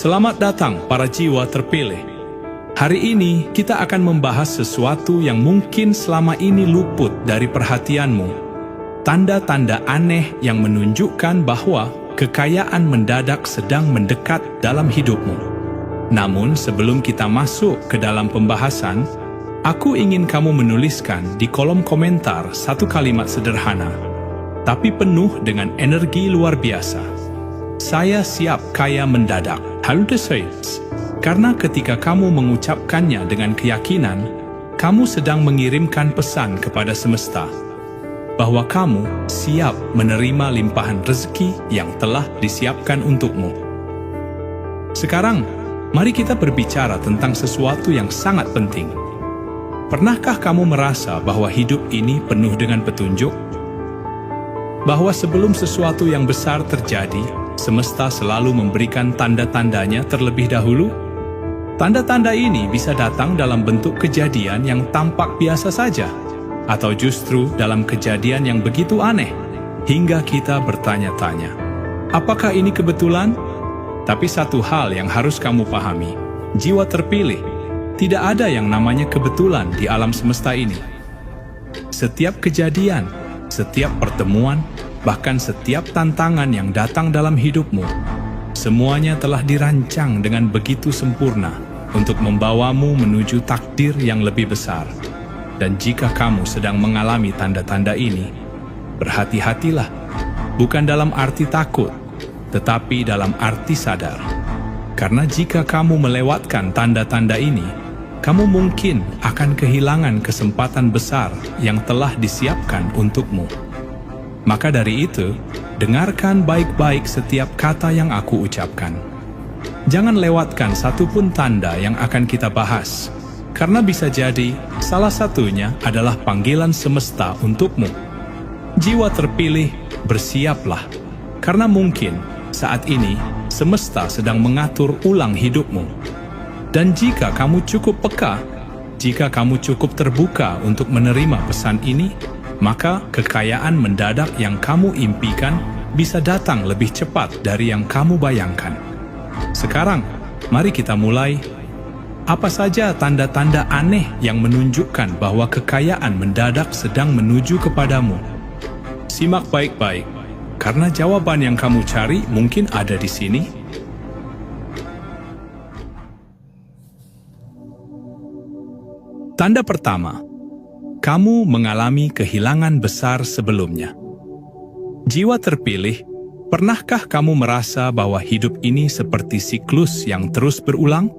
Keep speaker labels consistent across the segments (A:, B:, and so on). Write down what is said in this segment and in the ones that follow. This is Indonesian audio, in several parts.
A: Selamat datang para jiwa terpilih. Hari ini kita akan membahas sesuatu yang mungkin selama ini luput dari perhatianmu. Tanda-tanda aneh yang menunjukkan bahwa kekayaan mendadak sedang mendekat dalam hidupmu. Namun sebelum kita masuk ke dalam pembahasan, aku ingin kamu menuliskan di kolom komentar satu kalimat sederhana, tapi penuh dengan energi luar biasa. Saya siap kaya mendadak. Karena ketika kamu mengucapkannya dengan keyakinan, kamu sedang mengirimkan pesan kepada semesta bahwa kamu siap menerima limpahan rezeki yang telah disiapkan untukmu. Sekarang, mari kita berbicara tentang sesuatu yang sangat penting. Pernahkah kamu merasa bahwa hidup ini penuh dengan petunjuk? Bahwa sebelum sesuatu yang besar terjadi, semesta selalu memberikan tanda-tandanya terlebih dahulu? Tanda-tanda ini bisa datang dalam bentuk kejadian yang tampak biasa saja, atau justru dalam kejadian yang begitu aneh, hingga kita bertanya-tanya, apakah ini kebetulan? Tapi satu hal yang harus kamu pahami, jiwa terpilih, tidak ada yang namanya kebetulan di alam semesta ini. Setiap kejadian, setiap pertemuan, bahkan setiap tantangan yang datang dalam hidupmu, semuanya telah dirancang dengan begitu sempurna untuk membawamu menuju takdir yang lebih besar. Dan jika kamu sedang mengalami tanda-tanda ini, berhati-hatilah, bukan dalam arti takut, tetapi dalam arti sadar. Karena jika kamu melewatkan tanda-tanda ini, kamu mungkin akan kehilangan kesempatan besar yang telah disiapkan untukmu. Maka dari itu, dengarkan baik-baik setiap kata yang aku ucapkan. Jangan lewatkan satupun tanda yang akan kita bahas, karena bisa jadi salah satunya adalah panggilan semesta untukmu. Jiwa terpilih, bersiaplah, karena mungkin saat ini semesta sedang mengatur ulang hidupmu. Dan jika kamu cukup peka, jika kamu cukup terbuka untuk menerima pesan ini, maka kekayaan mendadak yang kamu impikan bisa datang lebih cepat dari yang kamu bayangkan. Sekarang, mari kita mulai. Apa saja tanda-tanda aneh yang menunjukkan bahwa kekayaan mendadak sedang menuju kepadamu? Simak baik-baik, karena jawaban yang kamu cari mungkin ada di sini. Tanda pertama, kamu mengalami kehilangan besar sebelumnya. Jiwa terpilih, pernahkah kamu merasa bahwa hidup ini seperti siklus yang terus berulang?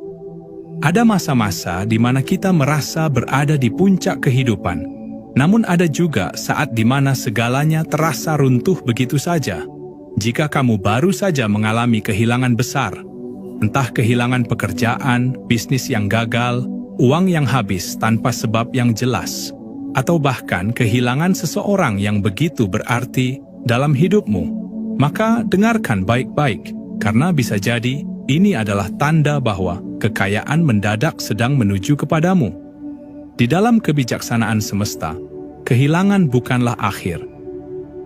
A: Ada masa-masa di mana kita merasa berada di puncak kehidupan, namun ada juga saat di mana segalanya terasa runtuh begitu saja. Jika kamu baru saja mengalami kehilangan besar, entah kehilangan pekerjaan, bisnis yang gagal, uang yang habis tanpa sebab yang jelas, atau bahkan kehilangan seseorang yang begitu berarti dalam hidupmu, maka dengarkan baik-baik, karena bisa jadi ini adalah tanda bahwa kekayaan mendadak sedang menuju kepadamu. Di dalam kebijaksanaan semesta, kehilangan bukanlah akhir.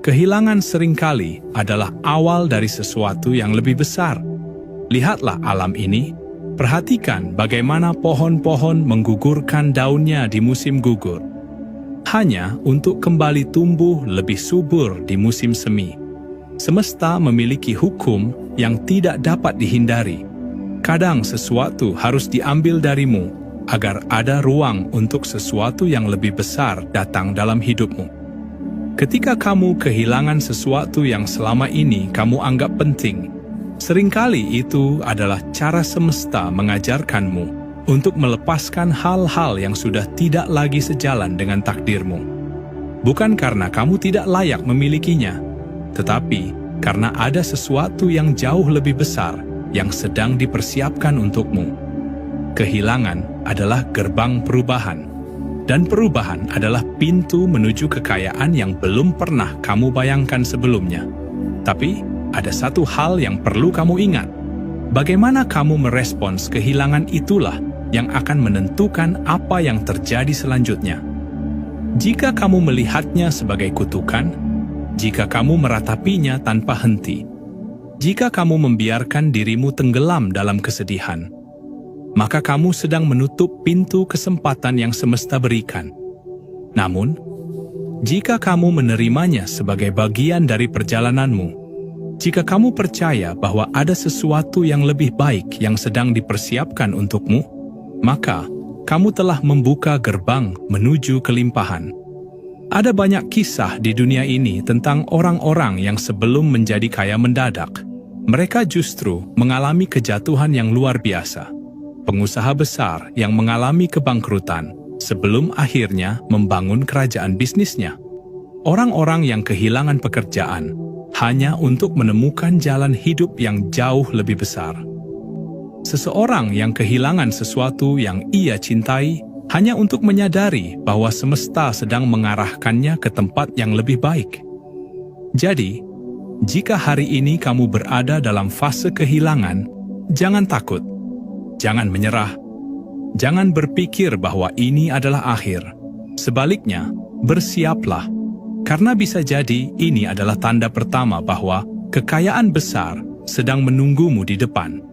A: Kehilangan seringkali adalah awal dari sesuatu yang lebih besar. Lihatlah alam ini. Perhatikan bagaimana pohon-pohon menggugurkan daunnya di musim gugur, hanya untuk kembali tumbuh lebih subur di musim semi. Semesta memiliki hukum yang tidak dapat dihindari. Kadang sesuatu harus diambil darimu agar ada ruang untuk sesuatu yang lebih besar datang dalam hidupmu. Ketika kamu kehilangan sesuatu yang selama ini kamu anggap penting, seringkali itu adalah cara semesta mengajarkanmu untuk melepaskan hal-hal yang sudah tidak lagi sejalan dengan takdirmu. Bukan karena kamu tidak layak memilikinya, tetapi karena ada sesuatu yang jauh lebih besar yang sedang dipersiapkan untukmu. Kehilangan adalah gerbang perubahan, dan perubahan adalah pintu menuju kekayaan yang belum pernah kamu bayangkan sebelumnya. Tapi, ada satu hal yang perlu kamu ingat. Bagaimana kamu merespons kehilangan itulah yang akan menentukan apa yang terjadi selanjutnya. Jika kamu melihatnya sebagai kutukan, jika kamu meratapinya tanpa henti, Jika kamu membiarkan dirimu tenggelam dalam kesedihan, maka kamu sedang menutup pintu kesempatan yang semesta berikan. Namun, jika kamu menerimanya sebagai bagian dari perjalananmu, jika kamu percaya bahwa ada sesuatu yang lebih baik yang sedang dipersiapkan untukmu, maka kamu telah membuka gerbang menuju kelimpahan. Ada banyak kisah di dunia ini tentang orang-orang yang sebelum menjadi kaya mendadak, mereka justru mengalami kejatuhan yang luar biasa. Pengusaha besar yang mengalami kebangkrutan sebelum akhirnya membangun kerajaan bisnisnya. Orang-orang yang kehilangan pekerjaan hanya untuk menemukan jalan hidup yang jauh lebih besar. Seseorang yang kehilangan sesuatu yang ia cintai hanya untuk menyadari bahwa semesta sedang mengarahkannya ke tempat yang lebih baik. Jadi, jika hari ini kamu berada dalam fase kehilangan, jangan takut, jangan menyerah, jangan berpikir bahwa ini adalah akhir. Sebaliknya, bersiaplah, karena bisa jadi ini adalah tanda pertama bahwa kekayaan besar sedang menunggumu di depan.